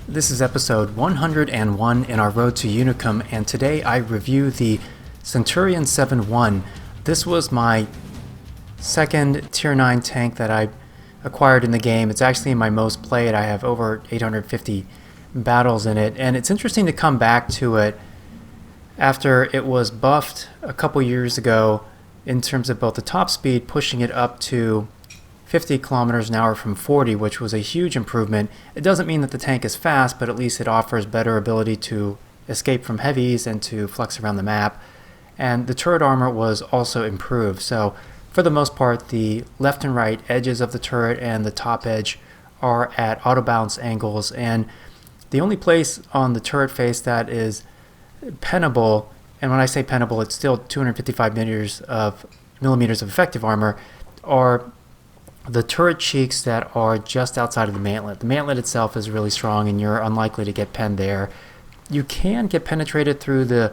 This is episode 101 in our road to Unicum, and today I review the Centurion 7-1. This was my second tier 9 tank that I acquired in the game. It's actually my most played. I have over 850 battles in it, and it's interesting to come back to it after it was buffed a couple years ago in terms of both the top speed, pushing it up to 50 kilometers an hour from 40, which was a huge improvement. It doesn't mean that the tank is fast, but at least it offers better ability to escape from heavies and to flex around the map. And the turret armor was also improved. So for the most part, the left and right edges of the turret and the top edge are at auto bounce angles. And the only place on the turret face that is pennable, and when I say pennable, it's still 255 millimeters of effective armor, are the turret cheeks that are just outside of the mantlet. The mantlet itself is really strong and you're unlikely to get penned there. You can get penetrated through the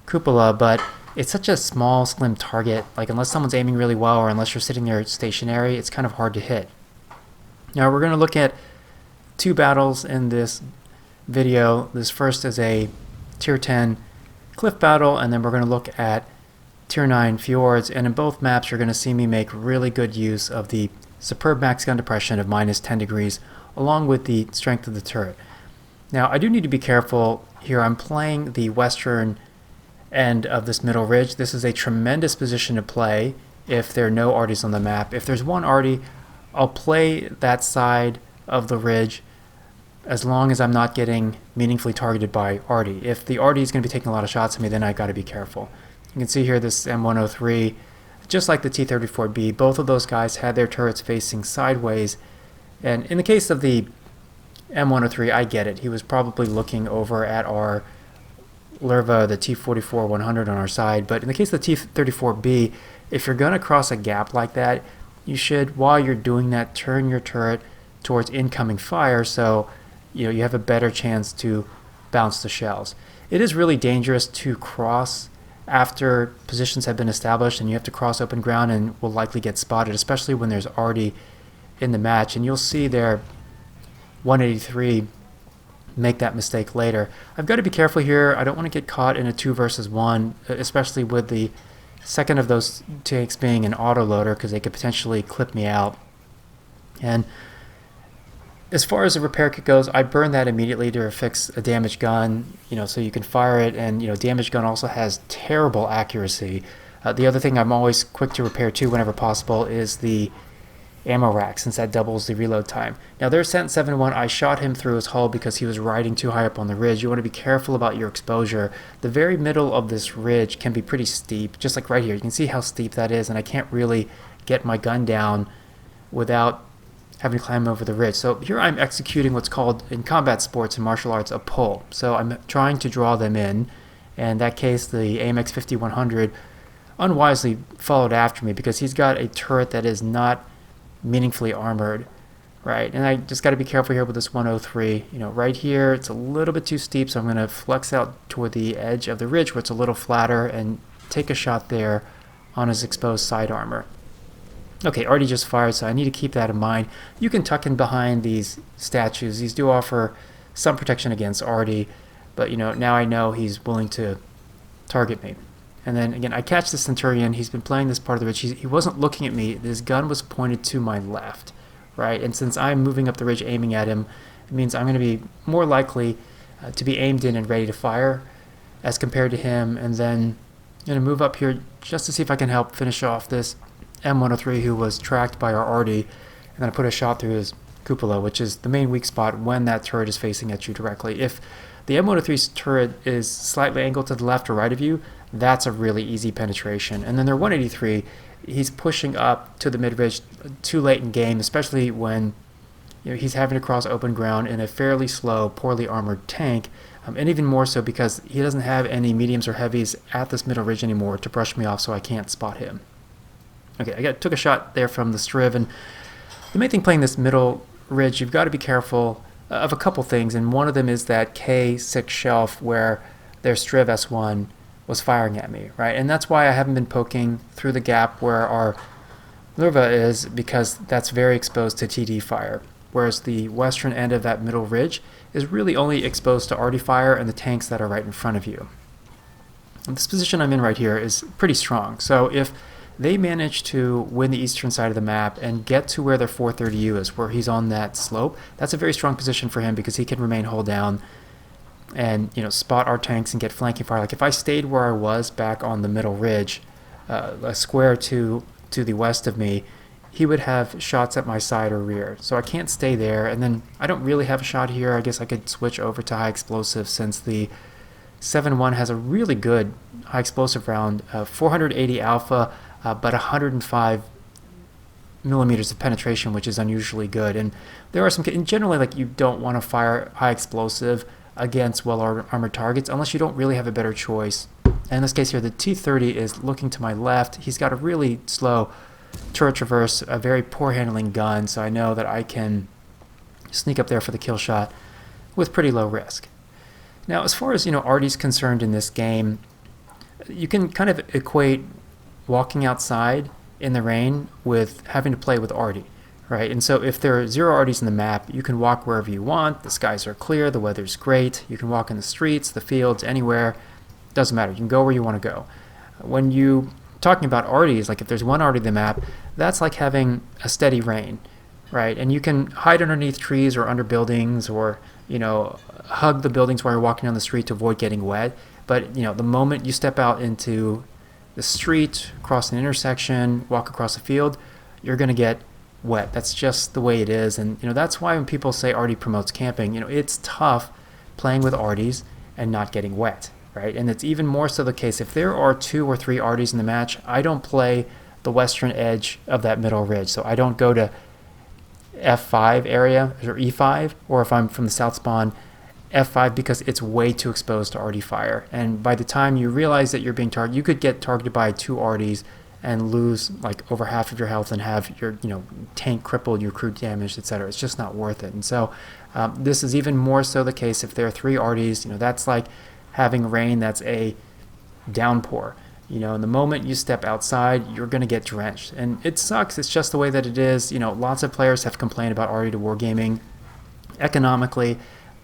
cupola, but it's such a small, slim target. Like, unless someone's aiming really well or unless you're sitting there stationary, it's kind of hard to hit. Now we're going to look at two battles in this video. This first is a tier 10 cliff battle, and then we're going to look at tier 9 Fjords, and in both maps you're going to see me make really good use of the superb max gun depression of minus 10 degrees along with the strength of the turret. Now I do need to be careful here. I'm playing the western end of this middle ridge. This is a tremendous position to play if there are no arties on the map. If there's one arty, I'll play that side of the ridge as long as I'm not getting meaningfully targeted by arty. If the arty is going to be taking a lot of shots at me, then I've got to be careful. You can see here this M103, just like the T-34B, both of those guys had their turrets facing sideways. And in the case of the M103, I get it. He was probably looking over at our Lerva, the T-44-100 on our side. But in the case of the T-34B, if you're going to cross a gap like that, you should, while you're doing that, turn your turret towards incoming fire so you have a better chance to bounce the shells. It is really dangerous to cross after positions have been established, and you have to cross open ground and will likely get spotted, especially when there's already in the match. And you'll see their 183 make that mistake later. I've got to be careful here. I don't want to get caught in a 2 versus 1, especially with the second of those tanks being an autoloader, because they could potentially clip me out. And as far as the repair kit goes, I burn that immediately to fix a damaged gun, so you can fire it. And damaged gun also has terrible accuracy. The other thing I'm always quick to repair too, whenever possible, is the ammo rack, since that doubles the reload time. Now there's Cent 7-1. I shot him through his hull because he was riding too high up on the ridge. You want to be careful about your exposure. The very middle of this ridge can be pretty steep, just like right here. You can see how steep that is, and I can't really get my gun down without having to climb over the ridge. So here I'm executing what's called, in combat sports and martial arts, a pull. So I'm trying to draw them in. And in that case, the AMX 5100 unwisely followed after me because he's got a turret that is not meaningfully armored, right? And I just got to be careful here with this 103. Right here, it's a little bit too steep, so I'm going to flex out toward the edge of the ridge where it's a little flatter and take a shot there on his exposed side armor. Okay, arty just fired, so I need to keep that in mind. You can tuck in behind these statues. These do offer some protection against arty, but now I know he's willing to target me. And then again, I catch the Centurion. He's been playing this part of the ridge. He wasn't looking at me. His gun was pointed to my left, right? And since I'm moving up the ridge aiming at him, it means I'm going to be more likely to be aimed in and ready to fire as compared to him. And then I'm going to move up here just to see if I can help finish off this M103 who was tracked by our arty, and then I put a shot through his cupola, which is the main weak spot when that turret is facing at you directly. If the M103's turret is slightly angled to the left or right of you, that's a really easy penetration. And then their 183, he's pushing up to the mid-ridge too late in game, especially when he's having to cross open ground in a fairly slow, poorly armored tank, and even more so because he doesn't have any mediums or heavies at this middle ridge anymore to brush me off so I can't spot him. Okay, I took a shot there from the Striv, and the main thing playing this middle ridge, you've got to be careful of a couple things, and one of them is that K6 shelf where their Striv S1 was firing at me, right? And that's why I haven't been poking through the gap where our Lerva is, because that's very exposed to TD fire. whereas the western end of that middle ridge is really only exposed to arty fire and the tanks that are right in front of you. And this position I'm in right here is pretty strong, so if they manage to win the eastern side of the map and get to where their 430U is, where he's on that slope, that's a very strong position for him because he can remain hull down and spot our tanks and get flanking fire. Like if I stayed where I was back on the middle ridge, a square to the west of me, he would have shots at my side or rear. So I can't stay there, and then I don't really have a shot here. I guess I could switch over to high explosive since the 7.1 has a really good high explosive round, 480 alpha, but 105 millimeters of penetration, which is unusually good. And there are some, generally, like, you don't want to fire high explosive against well armored targets unless you don't really have a better choice. And in this case here, the T-30 is looking to my left. He's got a really slow turret traverse, a very poor handling gun, so I know that I can sneak up there for the kill shot with pretty low risk. Now, as far as arty's concerned in this game, you can kind of equate walking outside in the rain with having to play with arty, right? And so if there are 0 arties in the map, you can walk wherever you want. The skies are clear, the weather's great. You can walk in the streets, the fields, anywhere. Doesn't matter. You can go where you want to go. When you talking about arties, like if there's 1 arty in the map, that's like having a steady rain, right? And you can hide underneath trees or under buildings, or hug the buildings while you're walking down the street to avoid getting wet. But the moment you step out into the street, cross an intersection, walk across a field, you're going to get wet. That's just the way it is. And that's why when people say arty promotes camping, it's tough playing with arties and not getting wet, right? And it's even more so the case if there are 2 or 3 arties in the match. I don't play the western edge of that middle ridge, so I don't go to F5 area or E5, or if I'm from the south spawn, F5, because it's way too exposed to arty fire. And by the time you realize that you're being targeted, you could get targeted by 2 arties and lose like over half of your health and have your tank crippled, your crew damaged, etc. It's just not worth it. And so this is even more so the case if there are 3 arties. That's like having rain that's a downpour. And the moment you step outside, you're going to get drenched. And it sucks. It's just the way that it is. Lots of players have complained about arty to wargaming. Economically,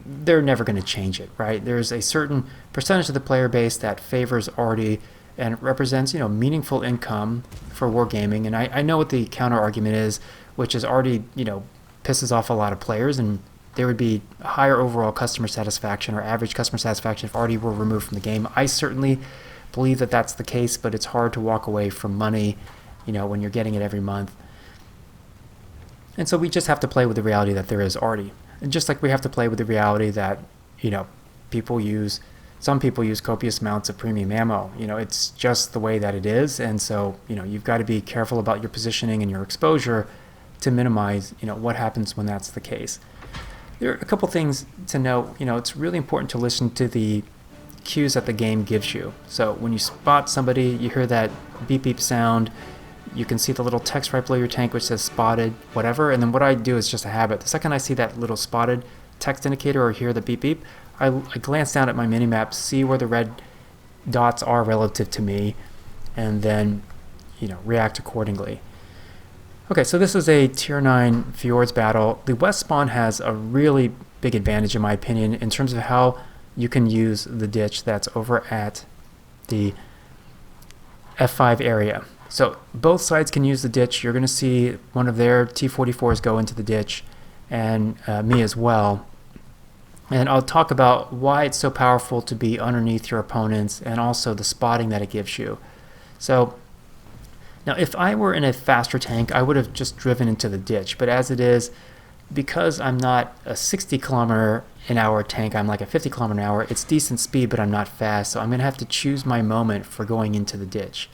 they're never going to change it, right? There's a certain percentage of the player base that favors arty and represents, meaningful income for wargaming. And I know what the counter argument is, which is arty, pisses off a lot of players, and there would be higher overall customer satisfaction or average customer satisfaction if arty were removed from the game. I certainly believe that that's the case, but it's hard to walk away from money, when you're getting it every month. And so we just have to play with the reality that there is arty. And just like we have to play with the reality that, some people use copious amounts of premium ammo. It's just the way that it is. And so, you've got to be careful about your positioning and your exposure to minimize, what happens when that's the case. There are a couple things to note. It's really important to listen to the cues that the game gives you. So when you spot somebody, you hear that beep beep sound. You can see the little text right below your tank which says spotted, whatever. And then what I do is just a habit. The second I see that little spotted text indicator or hear the beep beep, I glance down at my minimap, see where the red dots are relative to me, and then react accordingly. Okay, so this is a tier 9 Fjords battle. The west spawn has a really big advantage in my opinion in terms of how you can use the ditch that's over at the F5 area. So both sides can use the ditch. You're going to see one of their T-44s go into the ditch, and me as well. And I'll talk about why it's so powerful to be underneath your opponents and also the spotting that it gives you. So now if I were in a faster tank, I would have just driven into the ditch. But as it is, because I'm not a 60 km/h tank, I'm like a 50 km/h. It's decent speed, but I'm not fast. So I'm going to have to choose my moment for going into the ditch.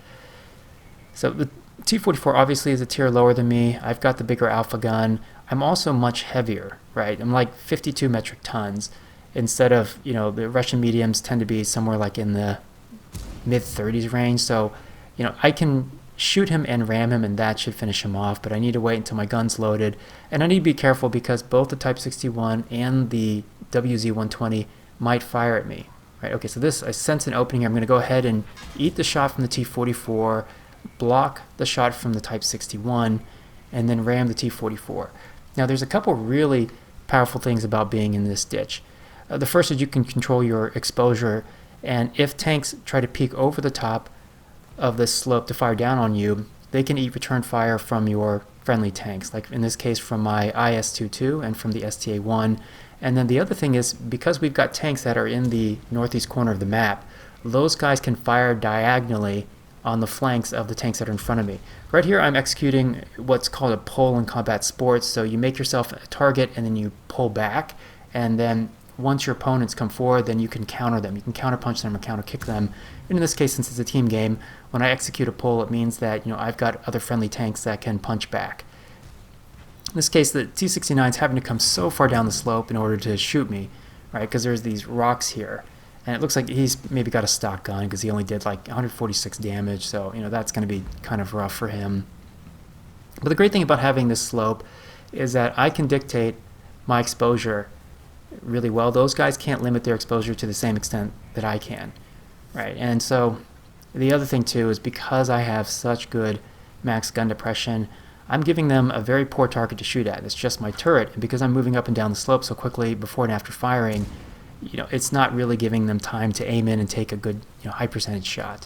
So the T-44 obviously is a tier lower than me. I've got the bigger alpha gun. I'm also much heavier, right? I'm like 52 metric tons instead of, the Russian mediums tend to be somewhere like in the mid-30s range. So, I can shoot him and ram him and that should finish him off, but I need to wait until my gun's loaded. And I need to be careful because both the Type 61 and the WZ-120 might fire at me, right? Okay, so I sense an opening here. I'm going to go ahead and eat the shot from the T-44, block the shot from the Type 61, and then ram the T-44. Now there's a couple really powerful things about being in this ditch. The first is you can control your exposure, and if tanks try to peek over the top of this slope to fire down on you, they can eat return fire from your friendly tanks, like in this case from my IS-22 and from the STA-1. And then the other thing is, because we've got tanks that are in the northeast corner of the map, those guys can fire diagonally on the flanks of the tanks that are in front of me. Right here I'm executing what's called a pull in combat sports, so you make yourself a target and then you pull back, and then once your opponents come forward, then you can counter them. You can counterpunch them or counterkick them. And in this case, since it's a team game, when I execute a pull, it means that I've got other friendly tanks that can punch back. In this case, the T-69 is having to come so far down the slope in order to shoot me, right? Because there's these rocks here. And it looks like he's maybe got a stock gun because he only did like 146 damage, so that's going to be kind of rough for him. But the great thing about having this slope is that I can dictate my exposure really well. Those guys can't limit their exposure to the same extent that I can, right? And so the other thing too is, because I have such good max gun depression, I'm giving them a very poor target to shoot at. It's just my turret, and because I'm moving up and down the slope so quickly before and after firing, it's not really giving them time to aim in and take a good high percentage shot.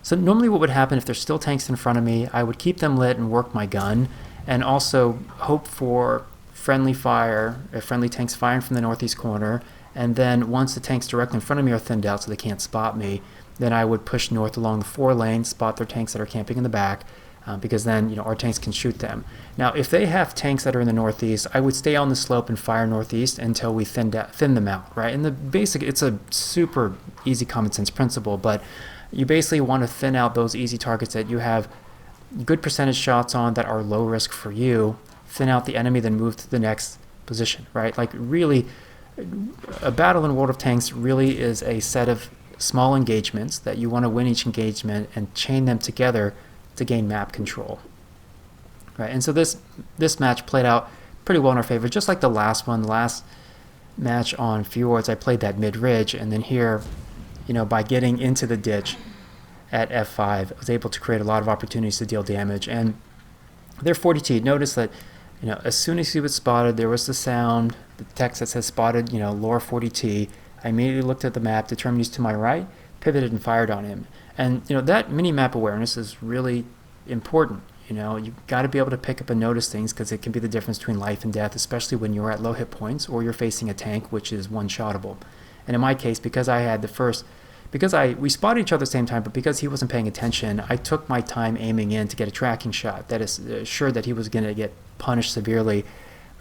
So normally what would happen if there's still tanks in front of me, I would keep them lit and work my gun, and also hope for friendly fire, friendly tanks firing from the northeast corner, and then once the tanks directly in front of me are thinned out so they can't spot me, then I would push north along the 4 lane, spot their tanks that are camping in the back, because then our tanks can shoot them. Now if they have tanks that are in the northeast, I would stay on the slope and fire northeast until we thin them out, right? And the basic, it's a super easy common sense principle, but you basically want to thin out those easy targets that you have good percentage shots on that are low risk for you, thin out the enemy, then move to the next position, right? Like really, a battle in World of Tanks really is a set of small engagements that you want to win each engagement and chain them together to gain map control, right? And so this match played out pretty well in our favor, just like the last one. The last match on Fjords, I played that mid-ridge, and then here, by getting into the ditch at F5, I was able to create a lot of opportunities to deal damage. And their 40T, notice that as soon as he was spotted, there was the sound, the text that says spotted, lower 40T. I immediately looked at the map, determined he's to my right, pivoted and fired on him. And that mini-map awareness is really important. You've got to be able to pick up and notice things, because it can be the difference between life and death, especially when you're at low hit points or you're facing a tank which is one-shottable. And in my case, because I had we spotted each other at the same time, but because he wasn't paying attention, I took my time aiming in to get a tracking shot that is assured that he was going to get punished severely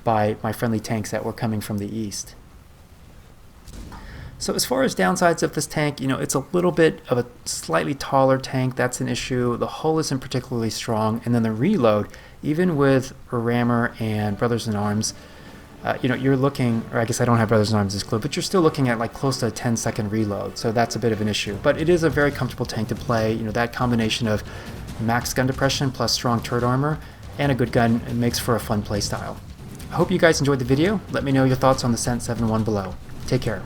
by my friendly tanks that were coming from the east. So as far as downsides of this tank, it's a little bit of a slightly taller tank. That's an issue. The hull isn't particularly strong, and then the reload, even with a rammer and Brothers in Arms, you're looking, or I guess I don't have Brothers in Arms this clue, but you're still looking at like close to a 10-second reload, so that's a bit of an issue. But it is a very comfortable tank to play. That combination of max gun depression plus strong turret armor and a good gun, it makes for a fun play style. I hope you guys enjoyed the video. Let me know your thoughts on the Cent 7.1 below. Take care.